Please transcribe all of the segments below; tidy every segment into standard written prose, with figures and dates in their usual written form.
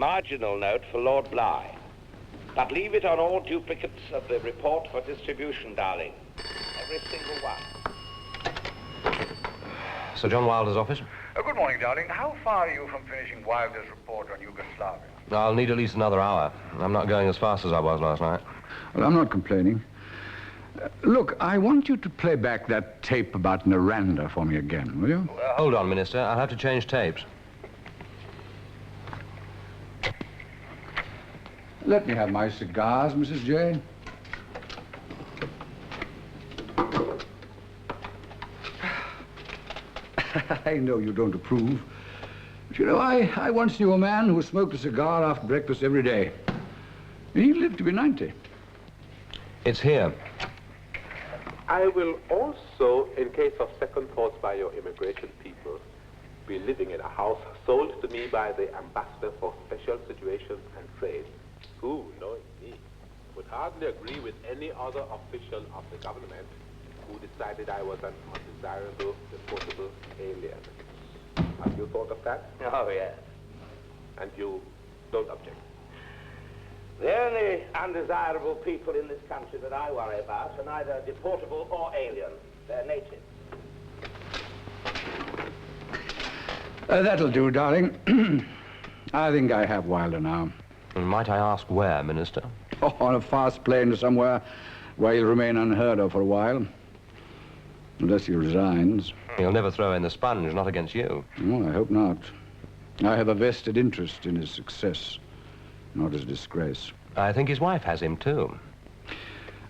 marginal note for Lord Bligh. But leave it on all duplicates of the report for distribution, darling. Every single one. Sir John Wilder's office? Good morning, darling. How far are you from finishing Wilder's report on Yugoslavia? I'll need at least another hour. I'm not going as fast as I was last night. Well, I'm not complaining. Look, I want you to play back that tape about Naranda for me again, will you? Hold on, Minister. I'll have to change tapes. Let me have my cigars, Mrs. Jane. I know you don't approve. But you know, I once knew a man who smoked a cigar after breakfast every day. He lived to be 90. It's here. I will also, in case of second thoughts by your immigration people, be living in a house sold to me by the Ambassador for Special Situations and Trade, who, knowing me, would hardly agree with any other official of the government who decided I was an undesirable, deportable alien. Have you thought of that? Oh, yes. And you don't object? The only undesirable people in this country that I worry about are neither deportable or alien. They're natives. That'll do, darling. I think I have Wilder now. And might I ask where, Minister? Oh, on a fast plane to somewhere where he'll remain unheard of for a while. Unless he resigns. He'll never throw in the sponge, not against you. Oh, I hope not. I have a vested interest in his success, not his disgrace. I think his wife has him, too.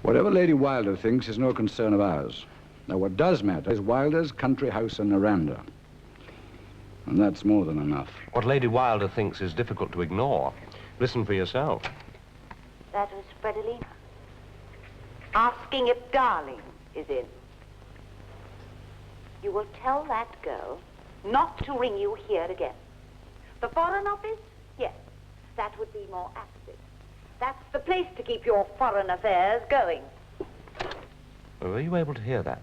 Whatever Lady Wilder thinks is no concern of ours. Now, what does matter is Wilder's country house in Naranda. And that's more than enough. What Lady Wilder thinks is difficult to ignore. Listen for yourself. That was Fredolina. Asking if darling is in. You will tell that girl not to ring you here again. The Foreign Office? Yes. That would be more active. That's the place to keep your foreign affairs going. Were you able to hear that?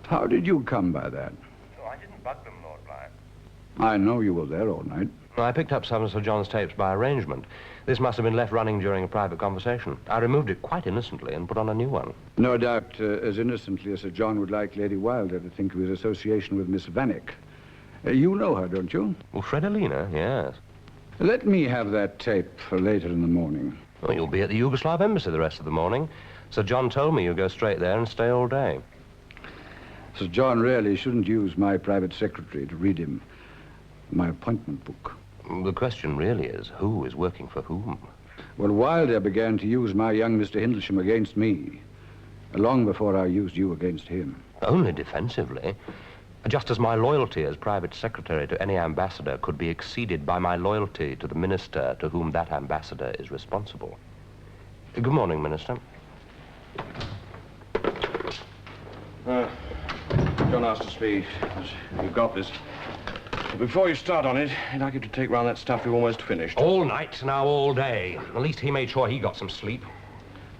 How did you come by that? Oh, I didn't bug them, Lord Bligh. I know you were there all night. I picked up some of Sir John's tapes by arrangement. This must have been left running during a private conversation. I removed it quite innocently and put on a new one. No doubt, as innocently as Sir John would like Lady Wilder to think of his association with Miss Vannick. You know her, don't you? Well, Fredolina, yes. Let me have that tape for later in the morning. Well, you'll be at the Yugoslav embassy the rest of the morning. Sir John told me you'll go straight there and stay all day. Sir John really shouldn't use my private secretary to read him my appointment book. The question really is, who is working for whom? Well, Wilder began to use my young Mr. Hindlesham against me, long before I used you against him. Only defensively. Just as my loyalty as private secretary to any ambassador could be exceeded by my loyalty to the minister to whom that ambassador is responsible. Good morning, Minister. John asked to speak. You've got this. Before you start on it, I'd like you to take round that stuff you've almost finished. All night, now all day. At least he made sure he got some sleep.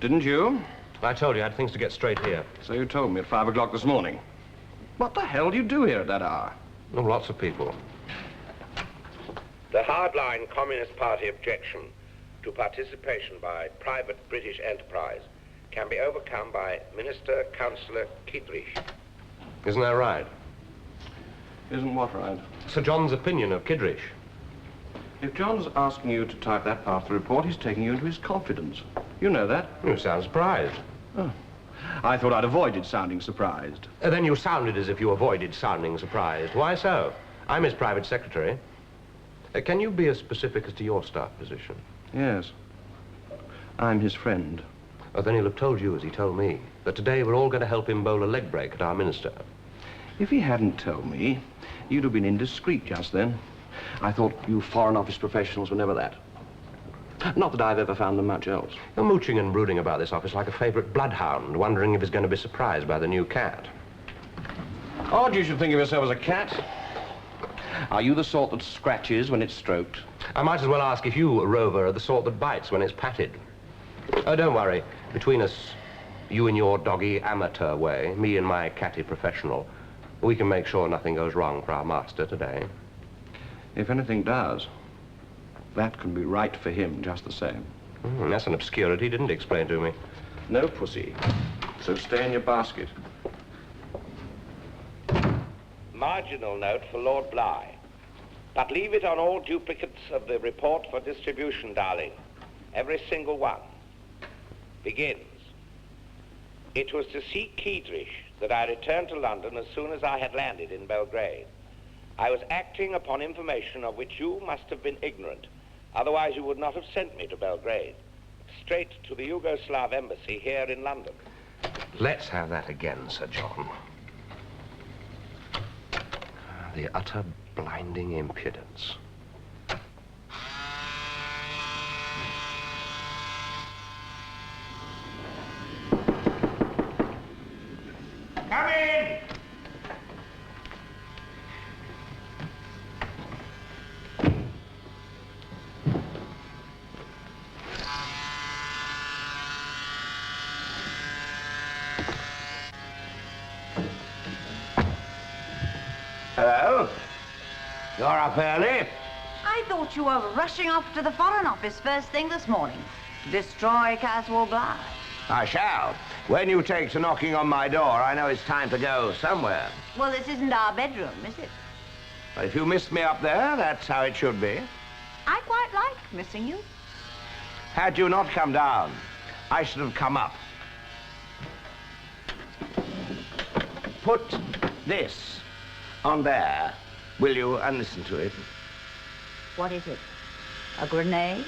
Didn't you? I told you I had things to get straight here. So you told me at 5 o'clock this morning. What the hell do you do here at that hour? Oh, lots of people. The hardline Communist Party objection to participation by private British enterprise can be overcome by Minister Councillor Kidrish. Isn't that right? Isn't what right? Sir John's opinion of Kidrish. If John's asking you to type that part of the report, he's taking you into his confidence. You know that? You sound surprised. Oh. I thought I'd avoided sounding surprised. Then you sounded as if you avoided sounding surprised. Why so? I'm his private secretary. Can you be as specific as to your staff position? Yes. I'm his friend. Oh, then he'll have told you, as he told me, that today we're all going to help him bowl a leg break at our minister. If he hadn't told me, you'd have been indiscreet just then. I thought you Foreign Office professionals were never that. Not that I've ever found them much else. You're mooching and brooding about this office like a favourite bloodhound, wondering if he's going to be surprised by the new cat. Odd you should think of yourself as a cat. Are you the sort that scratches when it's stroked? I might as well ask if you, Rover, are the sort that bites when it's patted. Oh, don't worry. Between us, you in your doggy amateur way, me in my catty professional, we can make sure nothing goes wrong for our master today. If anything does. that can be right for him just the same. That's an obscurity he didn't explain to me. No, pussy. So stay in your basket. Marginal note for Lord Bligh. But leave it on all duplicates of the report for distribution, darling. Every single one. Begins. It was to see Keydrish that I returned to London as soon as I had landed in Belgrade. I was acting upon information of which you must have been ignorant. Otherwise you would not have sent me to Belgrade. Straight to the Yugoslav embassy here in London. Let's have that again, Sir John. The utter blinding impudence. Come in! Hello? You're up early? I thought you were rushing off to the Foreign Office first thing this morning. Destroy Castle Bligh. I shall. When you take to knocking on my door, I know it's time to go somewhere. Well, this isn't our bedroom, is it? But if you missed me up there, that's how it should be. I quite like missing you. Had you not come down, I should have come up. Put this on there, will you, and listen to it. What is it? A grenade?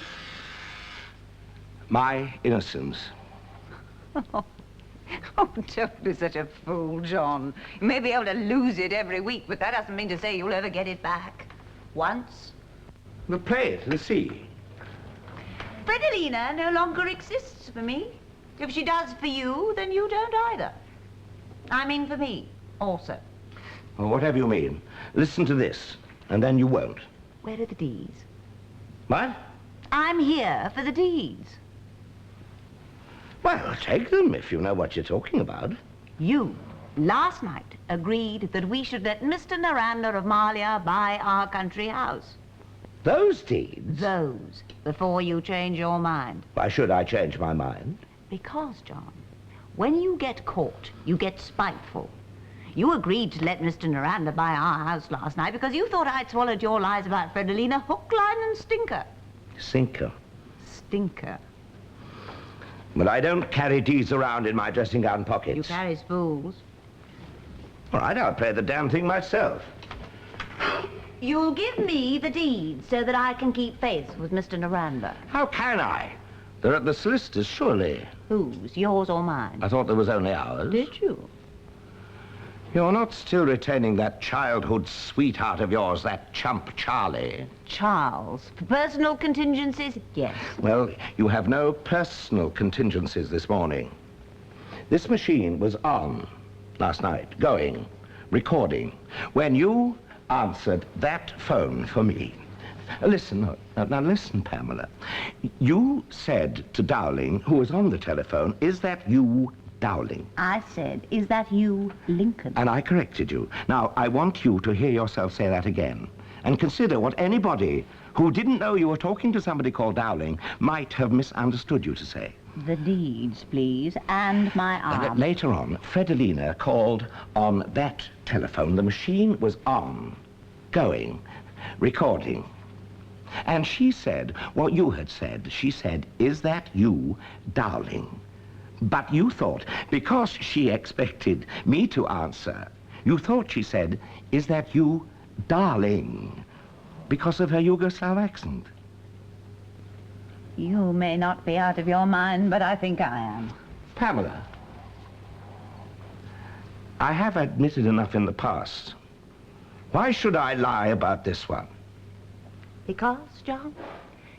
My innocence. Oh, don't be such a fool, John. You may be able to lose it every week, but that doesn't mean to say you'll ever get it back. Once. Well, play it and see. Fredolina no longer exists for me. If she does for you, then you don't either. I mean for me, also. Well, whatever you mean. Listen to this, and then you won't. Where are the deeds? What? I'm here for the deeds. Well, take them if you know what you're talking about. You, last night, agreed that we should let Mr. Naranda of Malia buy our country house. Those deeds? Those, before you change your mind. Why should I change my mind? Because, John, when you get caught, you get spiteful. You agreed to let Mr. Naranda buy our house last night because you thought I'd swallowed your lies about Fredolina hook, line, and stinker. Sinker. Stinker. But I don't carry deeds around in my dressing gown pockets. You carry spools. All right, I'll play the damn thing myself. You'll give me the deeds so that I can keep faith with Mr. Naranda. How can I? They're at the solicitor's, surely. Whose, yours or mine? I thought there was only ours. Did you? You're not still retaining that childhood sweetheart of yours, that chump Charlie? Charles. For personal contingencies, yes. Well, you have no personal contingencies this morning. This machine was on last night, going, recording, when you answered that phone for me. Listen, now listen, Pamela. You said to Dowling, who was on the telephone, is that you, Dowling? I said, is that you, Lincoln? And I corrected you. Now, I want you to hear yourself say that again. And consider what anybody who didn't know you were talking to somebody called Dowling might have misunderstood you to say. The deeds, please, and my arm. Later on, Fredolina called on that telephone. The machine was on, going, recording. And she said what you had said. She said, is that you, Dowling? But you thought, because she expected me to answer, you thought she said, is that you, darling? Because of her Yugoslav accent. You may not be out of your mind, but I think I am. Pamela, I have admitted enough in the past. Why should I lie about this one? Because, John,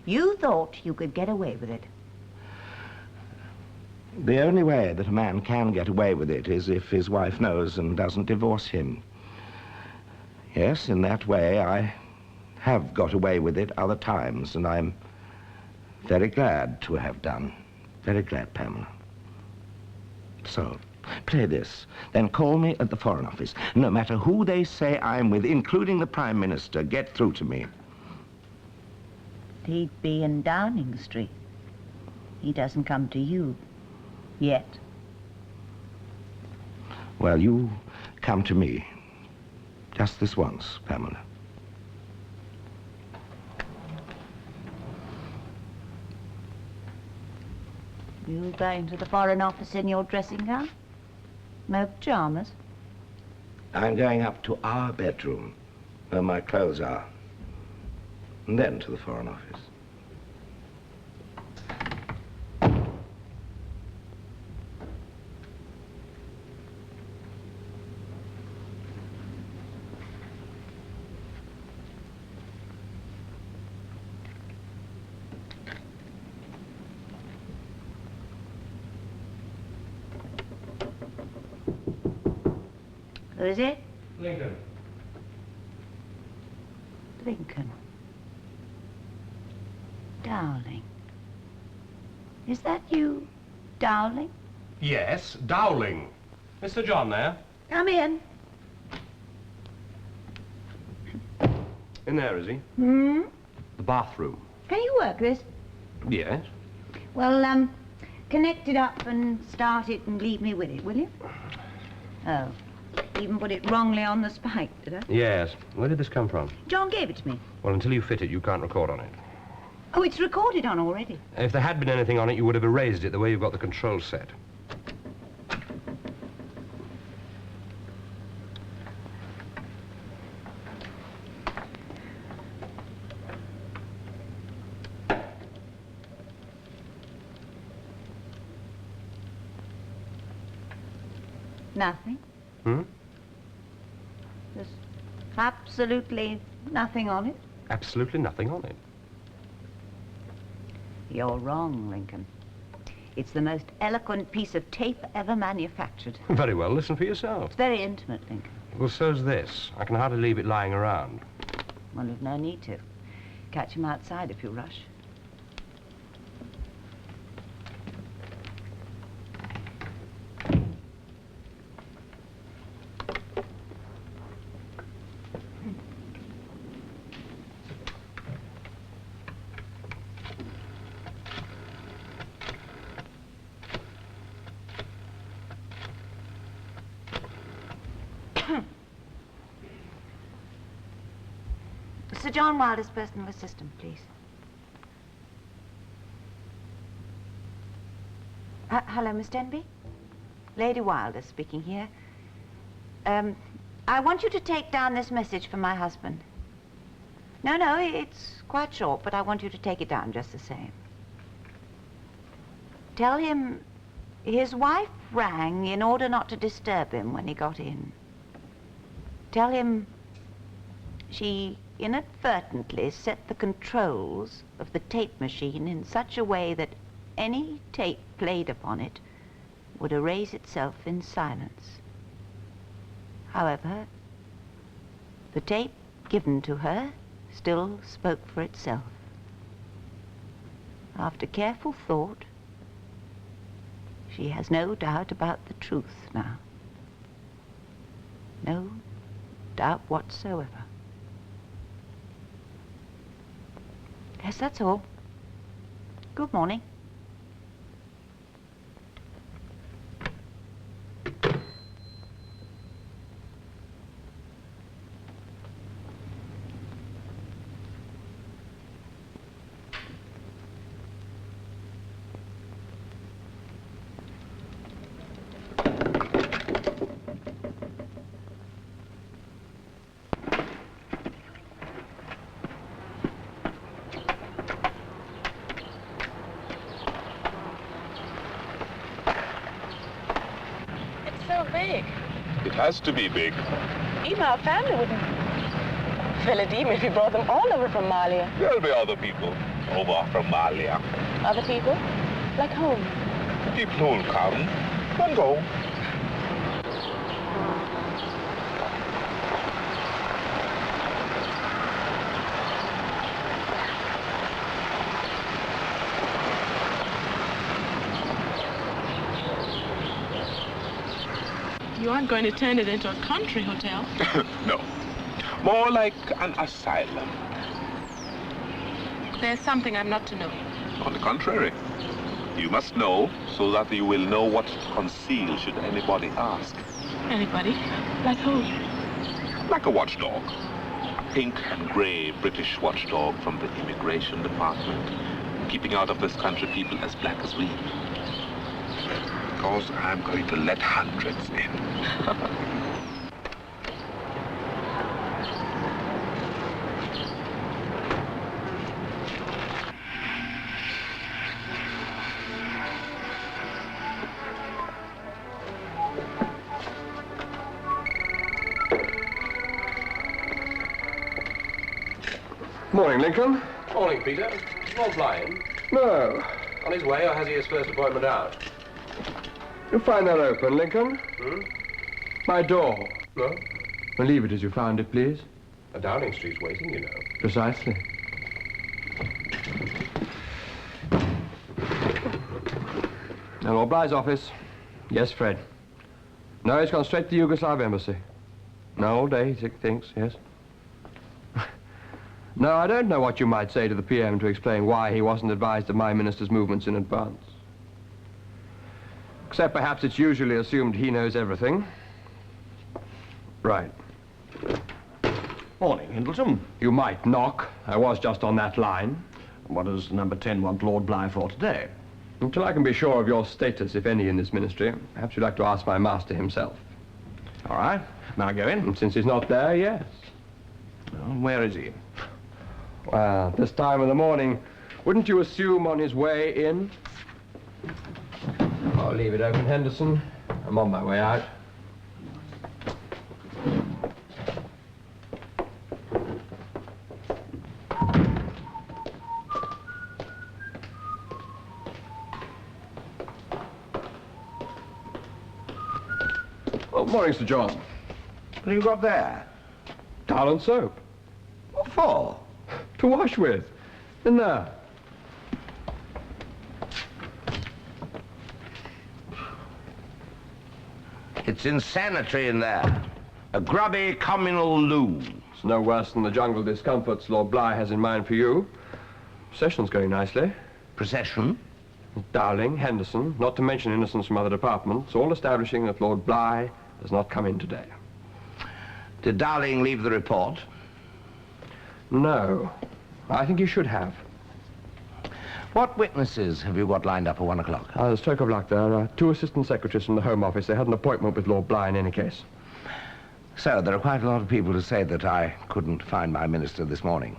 you thought you could get away with it. The only way that a man can get away with it is if his wife knows and doesn't divorce him. Yes, in that way, I have got away with it other times, and I'm very glad to have done. Very glad, Pamela. So, play this, then call me at the Foreign Office. No matter who they say I'm with, including the Prime Minister, get through to me. He'd be in Downing Street. He doesn't come to you. Yet. Well, you come to me. Just this once, Pamela. You going to the Foreign Office in your dressing gown? No pajamas? I'm going up to our bedroom, where my clothes are, and then to the Foreign Office. Who is it? Lincoln. Lincoln. Dowling. Is that you, Dowling? Yes, Dowling. Mr. John there? Come in. In there, is he? Hmm? The bathroom. Can you work this? Yes. Well, connect it up and start it and leave me with it, will you? Oh. Even put it wrongly on the spike, did I? Yes. Where did this come from? John gave it to me. Well, until you fit it, you can't record on it. Oh, it's recorded on already. If there had been anything on it, you would have erased it the way you've got the controls set. Nothing. Hmm? There's absolutely nothing on it. Absolutely nothing on it. You're wrong, Lincoln. It's the most eloquent piece of tape ever manufactured. Very well, listen for yourself. It's very intimate, Lincoln. Well, so's this. I can hardly leave it lying around. Well, there's no need to. Catch him outside if you rush. Sir John Wilder's personal assistant, please. Hello, Miss Denby? Lady Wilder speaking here. I want you to take down this message for my husband. No, it's quite short, but I want you to take it down just the same. Tell him his wife rang in order not to disturb him when he got in. Tell him she inadvertently set the controls of the tape machine in such a way that any tape played upon it would erase itself in silence. However, the tape given to her still spoke for itself. After careful thought, she has no doubt about the truth now. No doubt whatsoever. Yes, that's all. Good morning. Big. It has to be big. Even our family wouldn't fill it even if we brought them all over from Malia. There'll be other people over from Malia. Other people? Like whom? People who'll come and go. You aren't going to turn it into a country hotel? No. More like an asylum. there's something I'm not to know. On the contrary, you must know so that you will know what to conceal should anybody ask. Anybody? Like who? Like a watchdog. A pink and grey British watchdog from the immigration department, keeping out of this country people as black as we. Because I'm going to let hundreds in. Morning, Lincoln. Morning, Peter. Is Lord Bly in? No. On his way, or has he his first appointment out? You find that open, Lincoln? Hmm? My door. No? Well, leave it as you found it, please. Downing Street's waiting, you know. Precisely. Now, Lord Bly's office. Yes, Fred. No, he's gone straight to the Yugoslav embassy. No, all day, he thinks, yes. No, I don't know what you might say to the PM to explain why he wasn't advised of my minister's movements in advance. Except perhaps it's usually assumed he knows everything. Right. Morning, Hindleton. You might knock. I was just on that line. What does number 10 want Lord Bly for today? Until I can be sure of your status, if any, in this ministry, perhaps you'd like to ask my master himself. All right. Now go in. And since he's not there, yes. Well, where is he? Well, this time of the morning, wouldn't you assume on his way in? I'll leave it open, Henderson. I'm on my way out. Oh, morning, Sir John. What have you got there? Towel and soap. What for? To wash with. In there. It's insanitary in there. A grubby communal loo. It's no worse than the jungle discomforts Lord Bly has in mind for you. Procession's going nicely. Procession? Dowling, Henderson, not to mention innocents from other departments, all establishing that Lord Bly does not come in today. Did Dowling leave the report? No. I think he should have. What witnesses have you got lined up for 1 o'clock? A stroke of luck there. 2 assistant secretaries from the Home Office. They had an appointment with Lord Bly in any case. So, there are quite a lot of people to say that I couldn't find my minister this morning.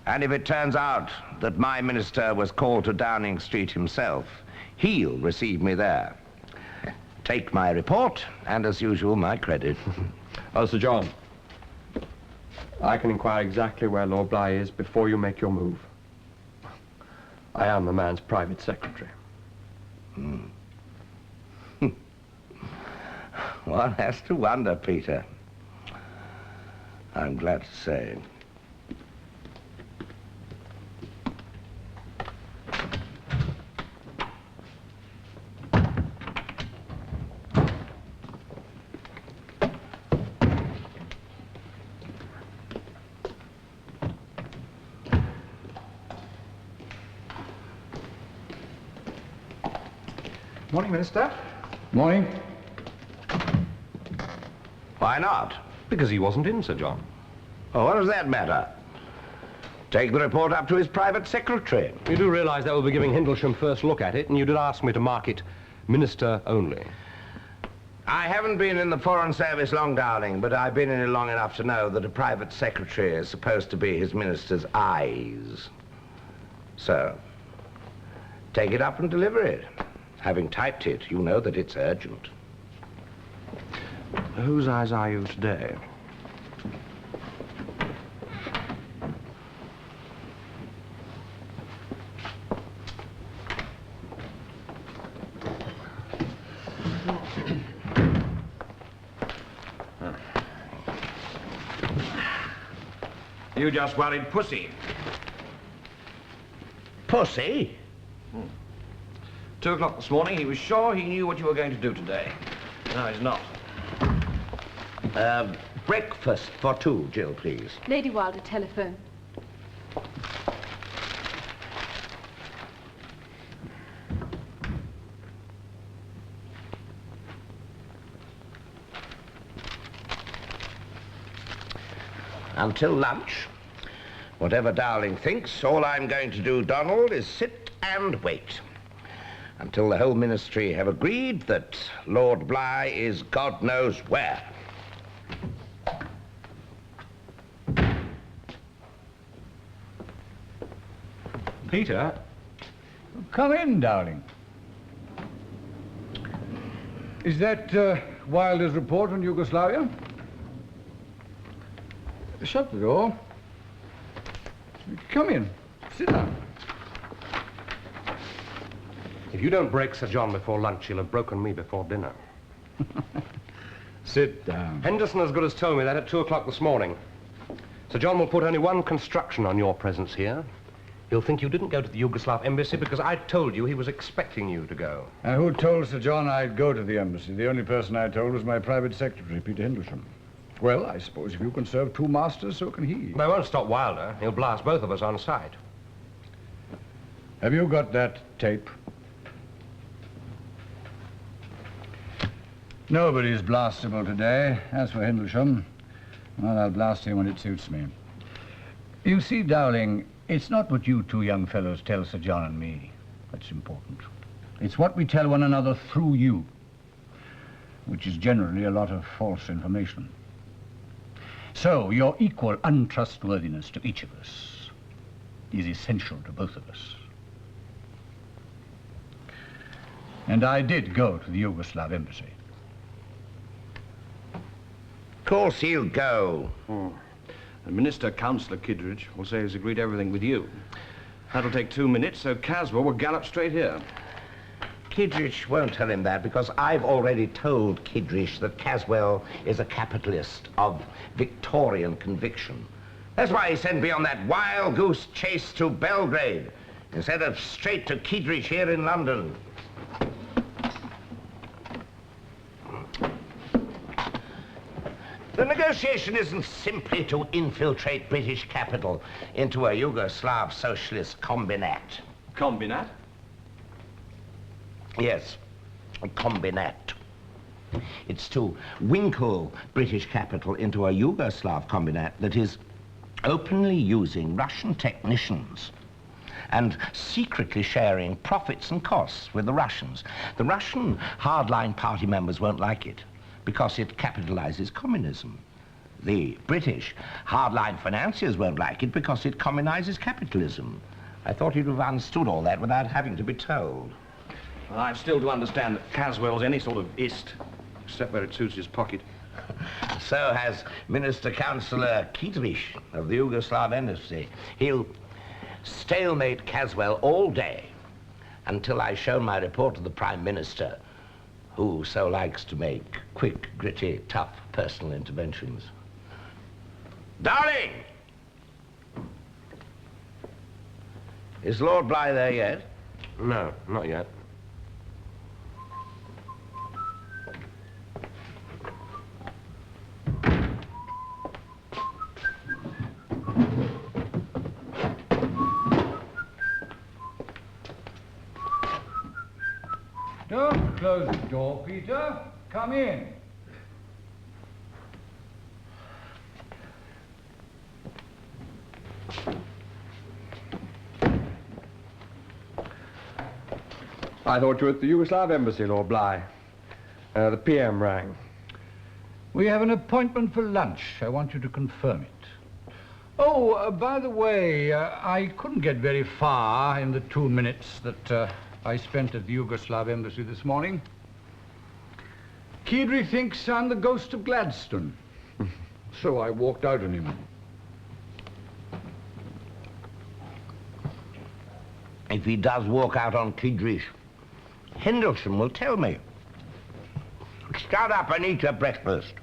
And if it turns out that my minister was called to Downing Street himself, he'll receive me there. Take my report, and as usual, my credit. Sir John, I can inquire exactly where Lord Bly is before you make your move. I am the man's private secretary. One has to wonder, Peter. I'm glad to say. Morning, Minister. Morning. Why not? Because he wasn't in, Sir John. Oh, what does that matter? Take the report up to his private secretary. You do realise that we'll be giving Hindlesham first look at it, and you did ask me to mark it Minister only. I haven't been in the Foreign Service long, darling, but I've been in it long enough to know that a private secretary is supposed to be his minister's eyes. So, take it up and deliver it. Having typed it, you know that it's urgent. Whose eyes are you today? You just worried Pussy. Pussy? 2 o'clock this morning, he was sure he knew what you were going to do today. No, he's not. Breakfast for 2, Jill, please. Lady Wilder, telephone. Until lunch, whatever Dowling thinks, all I'm going to do, Donald, is sit and wait. Until the whole ministry have agreed that Lord Bligh is God knows where. Peter? Come in, Dowling. Is that Wilder's report on Yugoslavia? Shut the door. Come in. Sit down. If you don't break Sir John before lunch, you'll have broken me before dinner. Sit down. Henderson as good as told me that at 2 o'clock this morning. Sir John will put only one construction on your presence here. He'll think you didn't go to the Yugoslav embassy because I told you he was expecting you to go. Who told Sir John I'd go to the embassy? The only person I told was my private secretary, Peter Henderson. Well, I suppose if you can serve two masters, so can he. They won't stop Wilder. He'll blast both of us on sight. Have you got that tape? Nobody's blastable today. As for Henderson, well, I'll blast him when it suits me. You see, Dowling, it's not what you two young fellows tell Sir John and me that's important. It's what we tell one another through you, which is generally a lot of false information. So, your equal untrustworthiness to each of us is essential to both of us. And I did go to the Yugoslav embassy. Of course he'll go. The Minister, Councillor Kittredge, will say he's agreed everything with you. That'll take 2 minutes, so Caswell will gallop straight here. Kittredge won't tell him that because I've already told Kittredge that Caswell is a capitalist of Victorian conviction. That's why he sent me on that wild goose chase to Belgrade instead of straight to Kittredge here in London. The negotiation isn't simply to infiltrate British capital into a Yugoslav socialist combinat. Combinat? Yes, a combinat. It's to winkle British capital into a Yugoslav combinat that is openly using Russian technicians and secretly sharing profits and costs with the Russians. The Russian hardline party members won't like it because it capitalizes communism. The British hardline financiers won't like it because it communizes capitalism. I thought you'd have understood all that without having to be told. Well, I'm still to understand that Caswell's any sort of ist, except where it suits his pocket. So has Minister Councillor Kittredge of the Yugoslav embassy. He'll stalemate Caswell all day until I show my report to the Prime Minister, who so likes to make quick, gritty, tough personal interventions. Darling! Is Lord Bligh there yet? No, not yet. Don't close the door, Peter. Come in. I thought you were at the Yugoslav embassy, Lord Bligh. The PM rang. We have an appointment for lunch. I want you to confirm it. Oh, by the way, I couldn't get very far in the 2 minutes that I spent at the Yugoslav embassy this morning. Kittredge thinks I'm the ghost of Gladstone. So I walked out on him. If he does walk out on Kittredge, Henderson will tell me. Start up and eat your breakfast.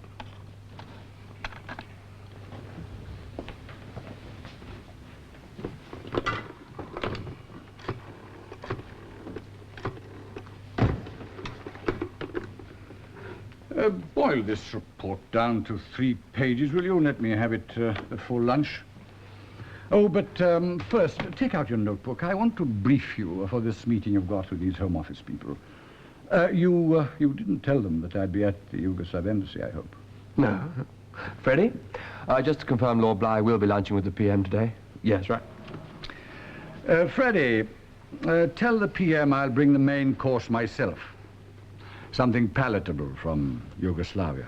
Boil this report down to 3 pages, will you? Let me have it before lunch. Oh, but first, take out your notebook. I want to brief you for this meeting you've got with these Home Office people. You didn't tell them that I'd be at the Yugoslav embassy, I hope? No. Freddie, just to confirm, Lord Bligh will be lunching with the PM today. Yes, right. Freddie, tell the PM I'll bring the main course myself. Something palatable from Yugoslavia.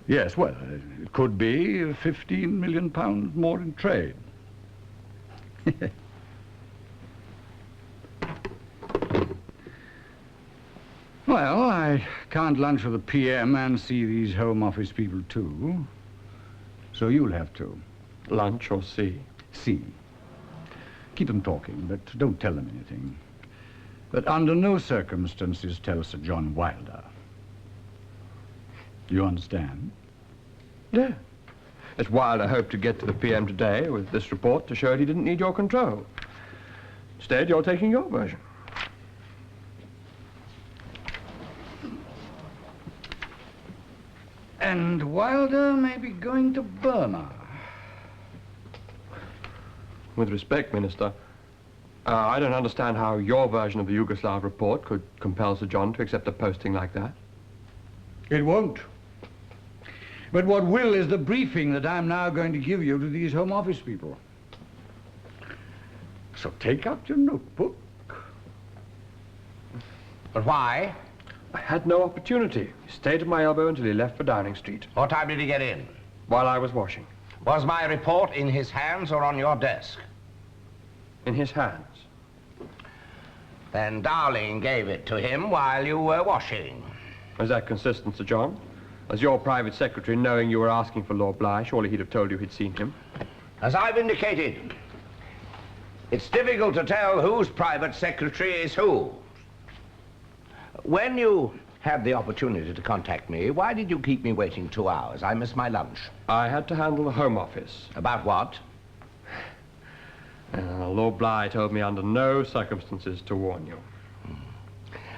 Yes, well, it could be £15 million more in trade. Well, I can't lunch with the PM and see these Home Office people too. So you'll have to. Lunch or see? See. Keep them talking, but don't tell them anything. But under no circumstances tell Sir John Wilder. You understand? Yeah. As Wilder hoped to get to the PM today with this report to show he didn't need your control. Instead, you're taking your version. And Wilder may be going to Burma. With respect, Minister, I don't understand how your version of the Yugoslav report could compel Sir John to accept a posting like that. It won't. But what will is the briefing that I'm now going to give you to these Home Office people. So take out your notebook. But why? I had no opportunity. He stayed at my elbow until he left for Downing Street. What time did he get in? While I was washing. Was my report in his hands or on your desk? In his hands. Then Dowling gave it to him while you were washing. Is that consistent, Sir John? As your private secretary, knowing you were asking for Lord Bligh, surely he'd have told you he'd seen him. As I've indicated, it's difficult to tell whose private secretary is who. When you had the opportunity to contact me, why did you keep me waiting 2 hours? I missed my lunch. I had to handle the Home Office. About what? Lord Bligh told me under no circumstances to warn you.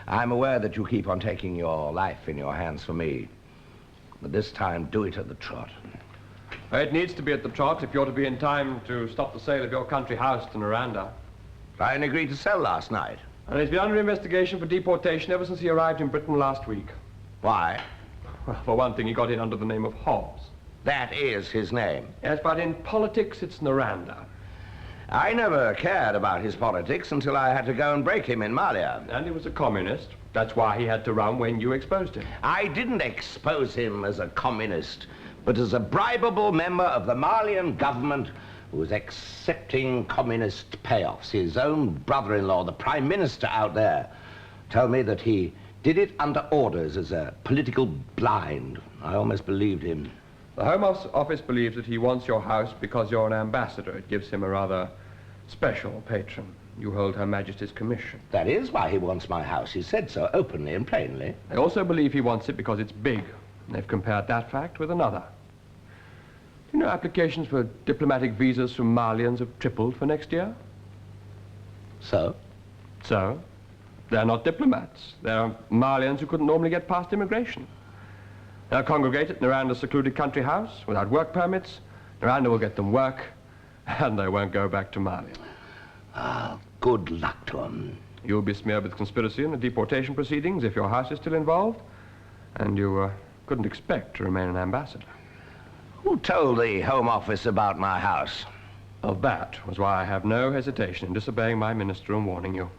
I'm aware that you keep on taking your life in your hands for me. But this time, do it at the trot. It needs to be at the trot if you're to be in time to stop the sale of your country house to Noranda. I agreed to sell last night. And he's been under investigation for deportation ever since he arrived in Britain last week. Why? Well, for one thing, he got in under the name of Hobbs. That is his name. Yes, but in politics, it's Noranda. I never cared about his politics until I had to go and break him in Malia. And he was a communist. That's why he had to run when you exposed him. I didn't expose him as a communist, but as a bribable member of the Malian government who was accepting communist payoffs. His own brother-in-law, the Prime Minister out there, told me that he did it under orders as a political blind. I almost believed him. The Home Office believes that he wants your house because you're an ambassador. It gives him a rather special patron. You hold Her Majesty's commission. That is why he wants my house. He said so openly and plainly. They also believe he wants it because it's big. And they've compared that fact with another. You know, applications for diplomatic visas from Malians have tripled for next year. So? So? They're not diplomats. They're Malians who couldn't normally get past immigration. They'll congregate at Noranda's secluded country house without work permits. Noranda will get them work, and they won't go back to Mali. Ah, good luck to them. You'll be smeared with conspiracy in the deportation proceedings if your house is still involved, and you couldn't expect to remain an ambassador. Who told the Home Office about my house? Well, that was why I have no hesitation in disobeying my minister and warning you.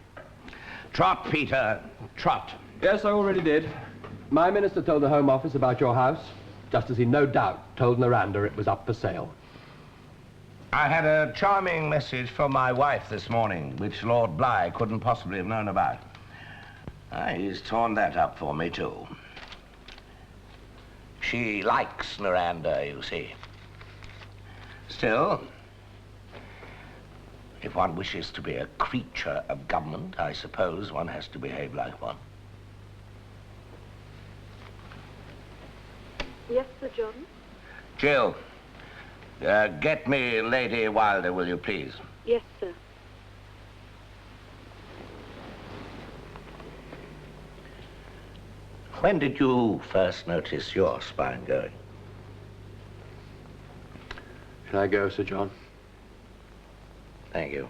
Trot, Peter, trot. Yes, I already did. My minister told the Home Office about your house, just as he no doubt told Noranda it was up for sale. I had a charming message from my wife this morning, which Lord Bligh couldn't possibly have known about. He's torn that up for me, too. She likes Noranda, you see. Still, if one wishes to be a creature of government, I suppose one has to behave like one. Yes, Sir John? Jill, get me Lady Wilder, will you please? Yes, sir. When did you first notice your spine going? Shall I go, Sir John? Thank you.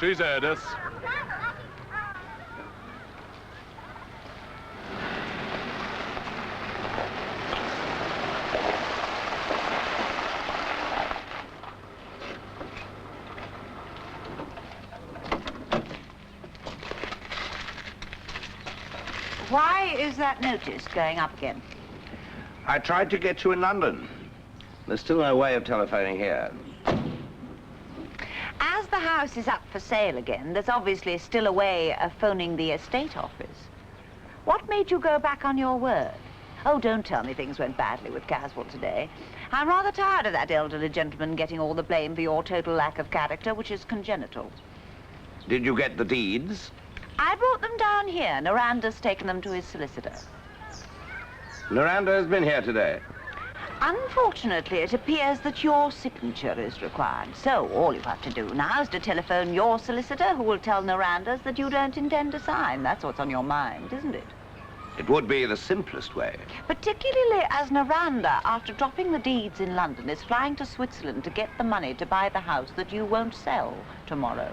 She's heard us. Why is that notice going up again? I tried to get you in London. There's still no way of telephoning here. As the house is up for sale again, there's obviously still a way of phoning the estate office. What made you go back on your word? Oh, don't tell me things went badly with Caswell today. I'm rather tired of that elderly gentleman getting all the blame for your total lack of character, which is congenital. Did you get the deeds? I brought them down here. Noranda's taken them to his solicitor. Noranda has been here today. Unfortunately, it appears that your signature is required. So all you have to do now is to telephone your solicitor, who will tell Noranda's that you don't intend to sign. That's what's on your mind, isn't it? It would be the simplest way. Particularly as Noranda, after dropping the deeds in London, is flying to Switzerland to get the money to buy the house that you won't sell tomorrow.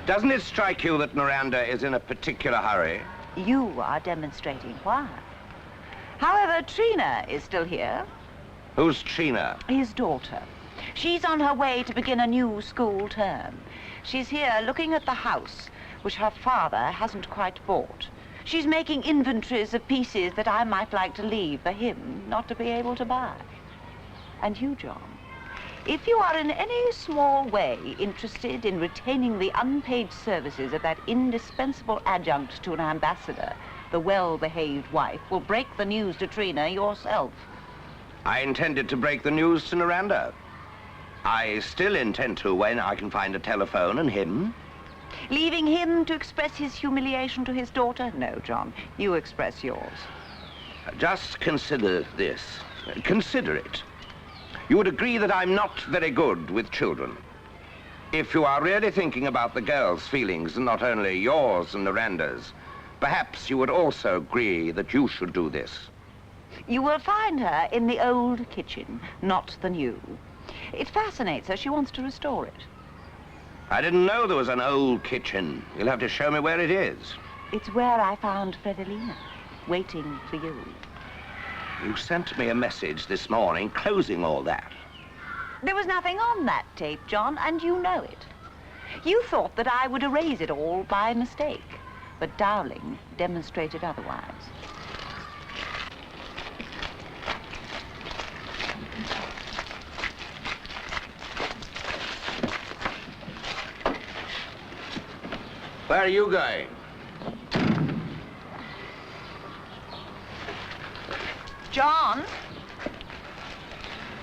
Doesn't it strike you that Noranda is in a particular hurry? You are demonstrating why. However, Trina is still here. Who's Trina? His daughter. She's on her way to begin a new school term. She's here looking at the house, which her father hasn't quite bought. She's making inventories of pieces that I might like to leave for him not to be able to buy. And you, John, if you are in any small way interested in retaining the unpaid services of that indispensable adjunct to an ambassador, the well-behaved wife will break the news to Trina yourself. I intended to break the news to Noranda. I still intend to when I can find a telephone and him. Leaving him to express his humiliation to his daughter? No, John, you express yours. Just consider this. Consider it. You would agree that I'm not very good with children. If you are really thinking about the girl's feelings, and not only yours and Noranda's, perhaps you would also agree that you should do this. You will find her in the old kitchen, not the new. It fascinates her. She wants to restore it. I didn't know there was an old kitchen. You'll have to show me where it is. It's where I found Fredolina, waiting for you. You sent me a message this morning closing all that. There was nothing on that tape, John, and you know it. You thought that I would erase it all by mistake, but Dowling demonstrated otherwise. Where are you going? John,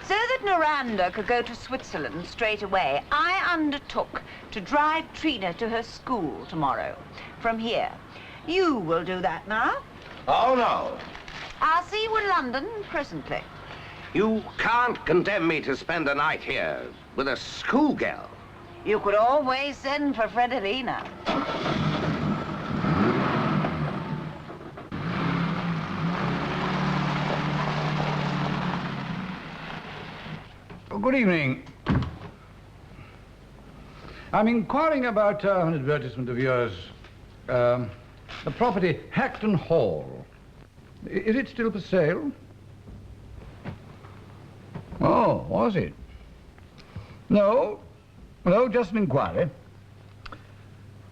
so that Noranda could go to Switzerland straight away, I undertook to drive Trina to her school tomorrow from here. You will do that now. Oh, no. I'll see you in London presently. You can't condemn me to spend a night here with a schoolgirl. You could always send for Fredolina. Good evening. I'm inquiring about an advertisement of yours. The property Hackton Hall. Is it still for sale? Oh, was it? No. No, just an inquiry.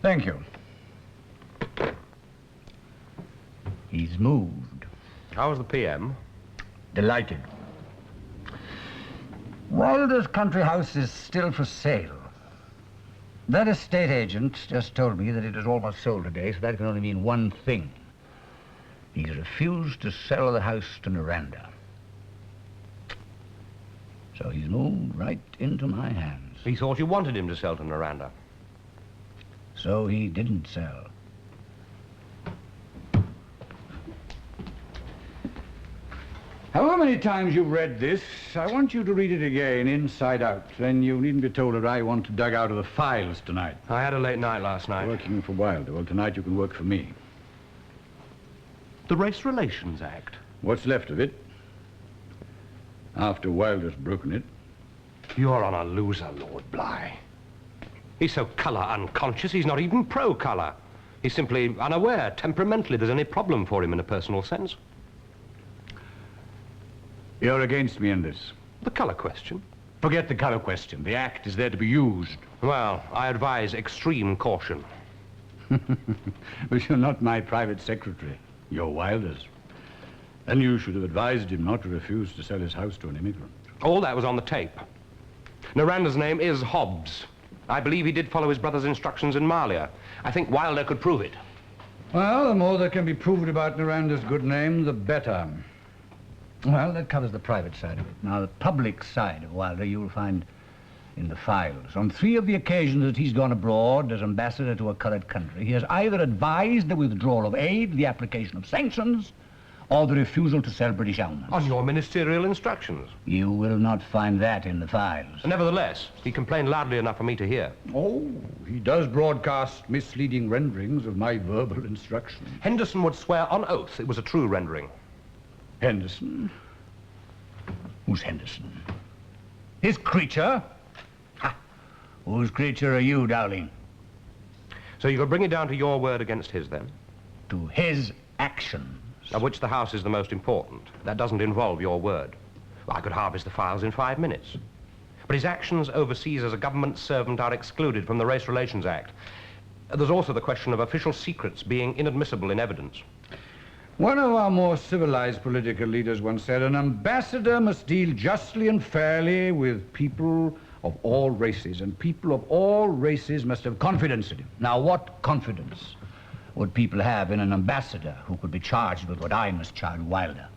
Thank you. He's moved. How was the PM? Delighted. Wilder's country house is still for sale. That estate agent just told me that it is almost sold today, so that can only mean one thing. He's refused to sell the house to Noranda. So he's moved right into my hands. He thought you wanted him to sell to Noranda. So he didn't sell. However many times you've read this, I want you to read it again, inside out. Then you needn't be told that I want to dug out of the files tonight. I had a late night last night. Working for Wilder. Well, tonight you can work for me. The Race Relations Act. What's left of it? After Wilder's broken it. You're on a loser, Lord Bligh. He's so colour unconscious, he's not even pro-colour. He's simply unaware, temperamentally, there's any problem for him in a personal sense. You're against me in this. The colour question? Forget the colour question. The Act is there to be used. Well, I advise extreme caution. But you're not my private secretary. You're Wilder's. Then you should have advised him not to refuse to sell his house to an immigrant. All that was on the tape. Noranda's name is Hobbs. I believe he did follow his brother's instructions in Malia. I think Wilder could prove it. Well, the more that can be proved about Noranda's good name, the better. Well, that covers the private side of it. Now, the public side of Wilder you'll find in the files. On 3 of the occasions that he's gone abroad as ambassador to a coloured country, he has either advised the withdrawal of aid, the application of sanctions, or the refusal to sell British almonds. On your ministerial instructions? You will not find that in the files. Nevertheless, he complained loudly enough for me to hear. Oh, he does broadcast misleading renderings of my verbal instructions. Henderson would swear on oath it was a true rendering. Henderson? Who's Henderson? His creature? Ha! Whose creature are you, Dowling? So you could bring it down to your word against his, then? To his actions. Of which the house is the most important. That doesn't involve your word. Well, I could harvest the files in 5 minutes. But his actions overseas as a government servant are excluded from the Race Relations Act. There's also the question of official secrets being inadmissible in evidence. One of our more civilized political leaders once said, an ambassador must deal justly and fairly with people of all races, and people of all races must have confidence in him. Now, what confidence would people have in an ambassador who could be charged with what I must charge Wilder?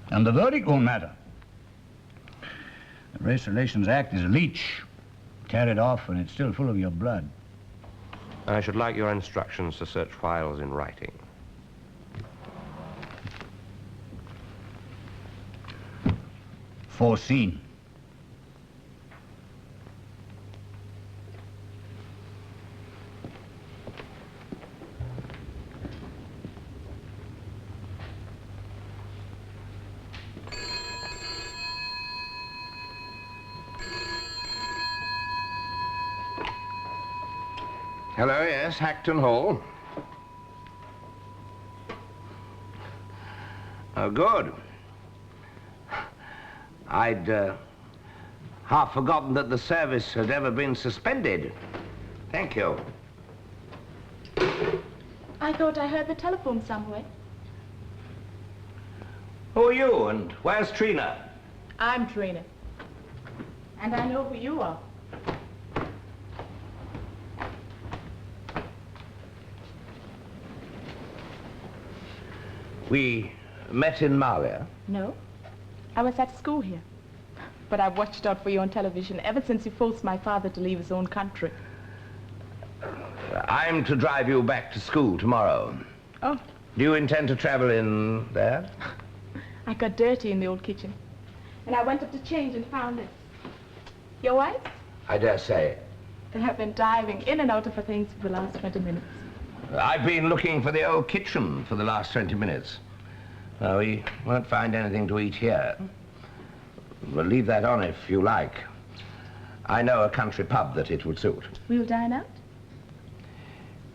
And the verdict won't matter. The Race Relations Act is a leech. Tear it off and it's still full of your blood. I should like your instructions to search files in writing. Foreseen. Hello, yes, Hackton Hall. Oh, good. I'd half forgotten that the service had ever been suspended. Thank you. I thought I heard the telephone somewhere. Who are you, and where's Trina? I'm Trina. And I know who you are. We met in Malia. No. I was at school here. But I've watched out for you on television ever since you forced my father to leave his own country. I'm to drive you back to school tomorrow. Oh. Do you intend to travel in there? I got dirty in the old kitchen. And I went up to change and found this. Your wife? I dare say. And I've been diving in and out of her things for the last 20 minutes. I've been looking for the old kitchen for the last 20 minutes. We won't find anything to eat here. We'll leave that on if you like. I know a country pub that it would suit. We'll dine out?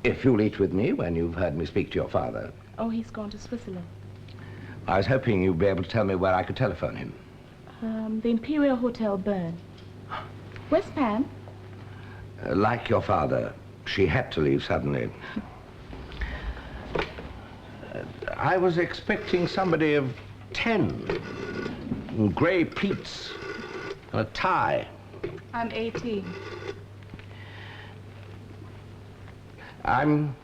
If you'll eat with me when you've heard me speak to your father. Oh, he's gone to Switzerland. I was hoping you'd be able to tell me where I could telephone him. The Imperial Hotel, Burn. Where's Pam? Like your father, she had to leave suddenly. I was expecting somebody of 10. Grey pleats and a tie. I'm 18. I'm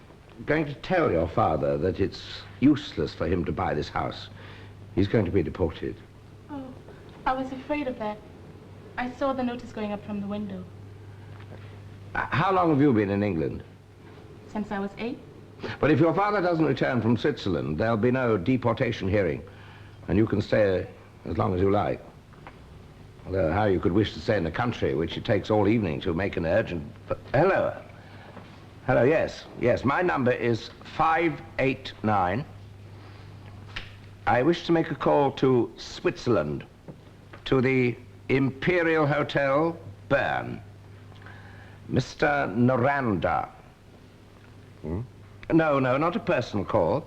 going to tell your father that it's useless for him to buy this house. He's going to be deported. Oh, I was afraid of that. I saw the notice going up from the window. How long have you been in England? Since I was 8. But if your father doesn't return from Switzerland, there'll be no deportation hearing, and you can stay as long as you like. Although how you could wish to stay in a country which it takes all evening to make an urgent... Hello. Hello, yes. Yes, my number is 589. I wish to make a call to Switzerland, to the Imperial Hotel, Bern. Mr. Noranda. Hmm? No, not a personal call.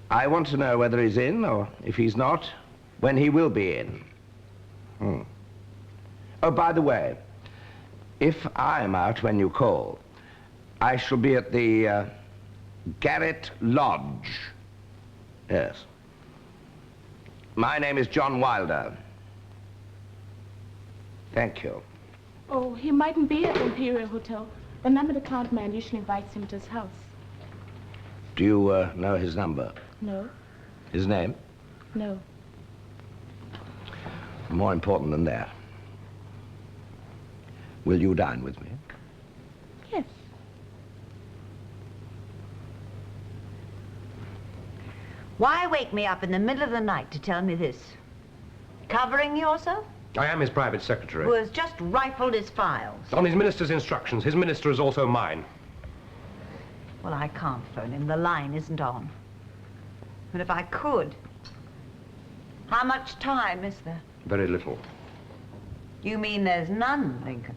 I want to know whether he's in, or if he's not, when he will be in. Oh, by the way, if I'm out when you call, I shall be at the Garrett Lodge. Yes. My name is John Wilder. Thank you. Oh, he mightn't be at the Imperial Hotel. The numbered account man usually invites him to his house. Do you know his number? No. His name? No. More important than that. Will you dine with me? Yes. Why wake me up in the middle of the night to tell me this? Covering yourself? I am his private secretary. Who has just rifled his files. On his minister's instructions. His minister is also mine. Well, I can't phone him. The line isn't on. But if I could... How much time is there? Very little. You mean there's none, Lincoln?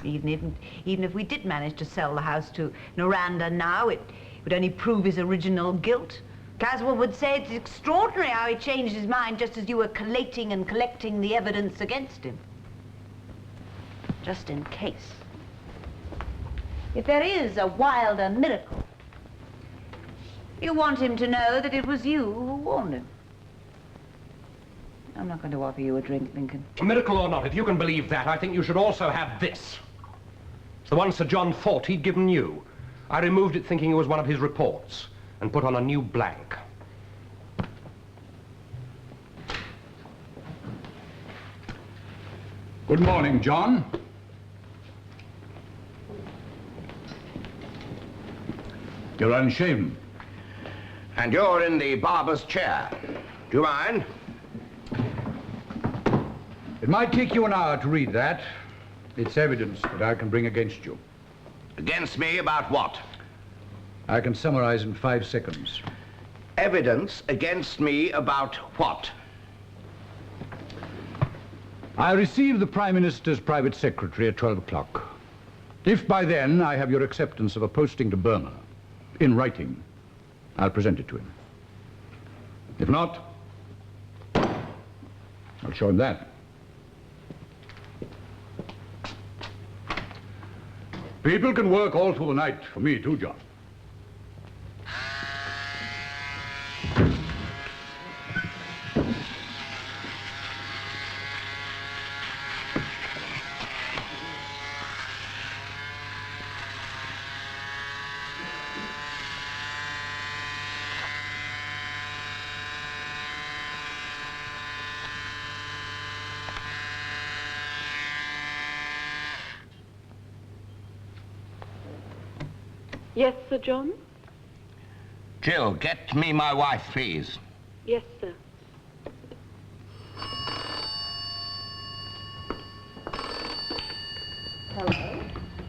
Even if we did manage to sell the house to Noranda now, it would only prove his original guilt. Caswell would say it's extraordinary how he changed his mind just as you were collating and collecting the evidence against him. Just in case. If there is a Wilder miracle, you want him to know that it was you who warned him. I'm not going to offer you a drink, Lincoln. Miracle or not, if you can believe that, I think you should also have this. It's the one Sir John thought he'd given you. I removed it thinking it was one of his reports and put on a new blank. Good morning, John. You're unshaven. And you're in the barber's chair. Do you mind? It might take you an hour to read that. It's evidence that I can bring against you. Against me about what? I can summarize in 5 seconds. Evidence against me about what? I received the Prime Minister's private secretary at 12 o'clock. If by then I have your acceptance of a posting to Burma, in writing, I'll present it to him. If not, I'll show him that. People can work all through the night for me too, John. Yes, Sir John? Jill, get me my wife, please. Yes, sir. Hello?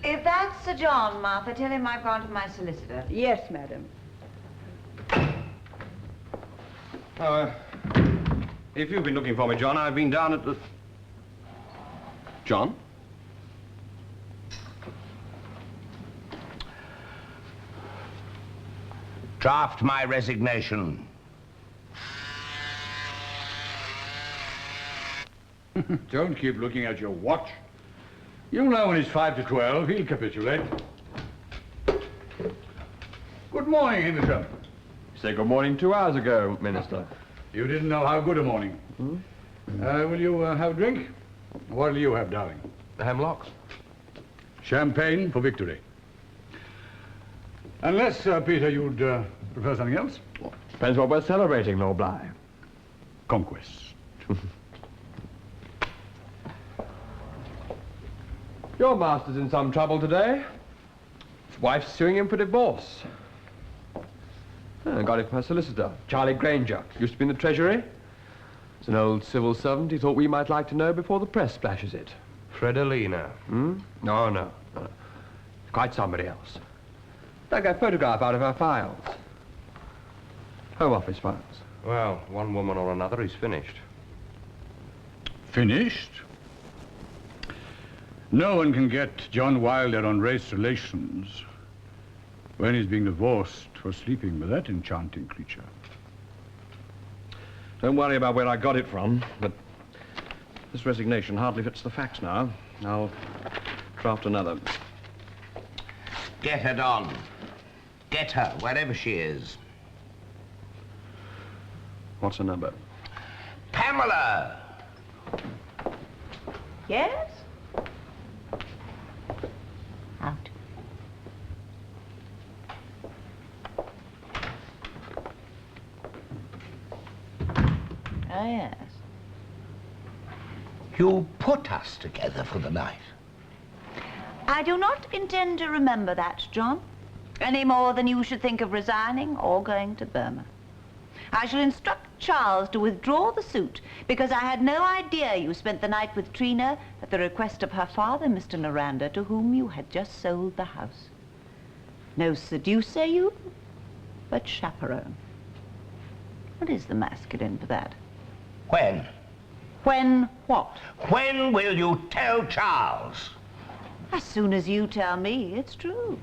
If that's Sir John, Martha, tell him I've gone to my solicitor. Yes, madam. Oh, if you've been looking for me, John, I've been down at the... John? Draft my resignation. Don't keep looking at your watch. You'll know when it's 5 to 12. He'll capitulate. Good morning, Hindlesham. Say good morning 2 hours ago, Minister. You didn't know how good a morning. Will you have a drink? What'll you have, darling? The hemlocks. Champagne for victory. Unless, Peter, you'd prefer something else? Well, depends what we're celebrating, Lord Bly. Conquest. Your master's in some trouble today. His wife's suing him for divorce. I got it from her solicitor, Charlie Granger. Used to be in the Treasury. He's an old civil servant he thought we might like to know before the press splashes it. Fredolina. No. Quite somebody else. Like a photograph out of her files. Home Office files. Well, one woman or another, he's finished. Finished? No one can get John Wilder on race relations when he's being divorced for sleeping with that enchanting creature. Don't worry about where I got it from, but this resignation hardly fits the facts now. I'll draft another. Get her, Don. Get her, wherever she is. What's her number? Pamela! Yes? Out. Oh, yes. You put us together for the night. I do not intend to remember that, John, any more than you should think of resigning or going to Burma. I shall instruct Charles to withdraw the suit because I had no idea you spent the night with Trina at the request of her father, Mr. Noranda, to whom you had just sold the house. No seducer, you, but chaperone. What is the masculine for that? When? When what? When will you tell Charles? As soon as you tell me it's true.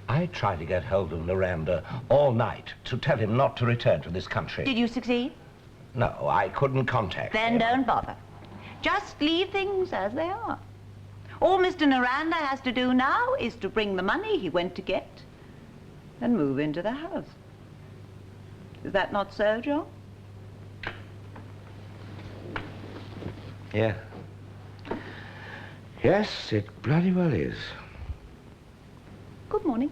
I tried to get hold of Noranda all night to tell him not to return to this country. Did you succeed? No, I couldn't contact him. Then don't bother. Just leave things as they are. All Mr. Noranda has to do now is to bring the money he went to get and move into the house. Is that not so, John? Yeah. Yes, it bloody well is. Good morning.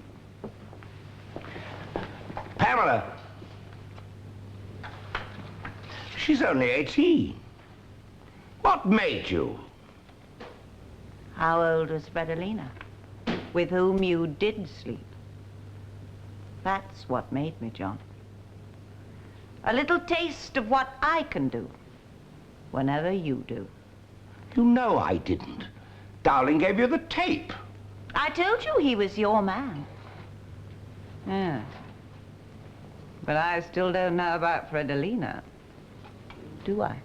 Pamela! She's only 18. What made you? How old was Fredolina? With whom you did sleep. That's what made me, John. A little taste of what I can do whenever you do. You know I didn't. Dowling gave you the tape. I told you he was your man. Yeah. But I still don't know about Fredolina. Do I?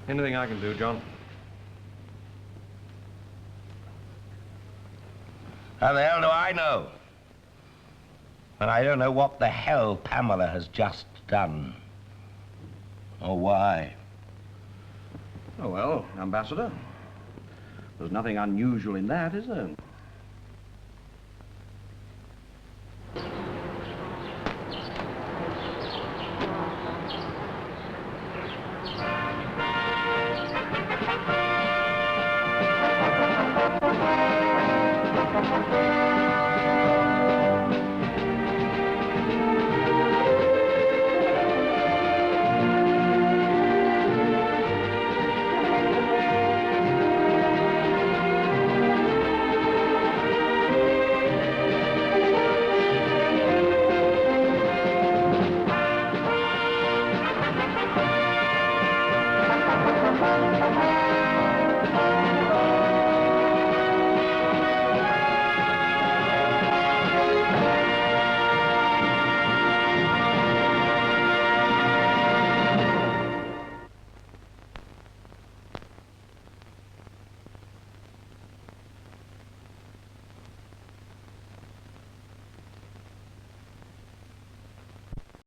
Anything I can do, John? How the hell do I know? And I don't know what the hell Pamela has just done. Or why. Oh, well, Ambassador. There's nothing unusual in that, is there?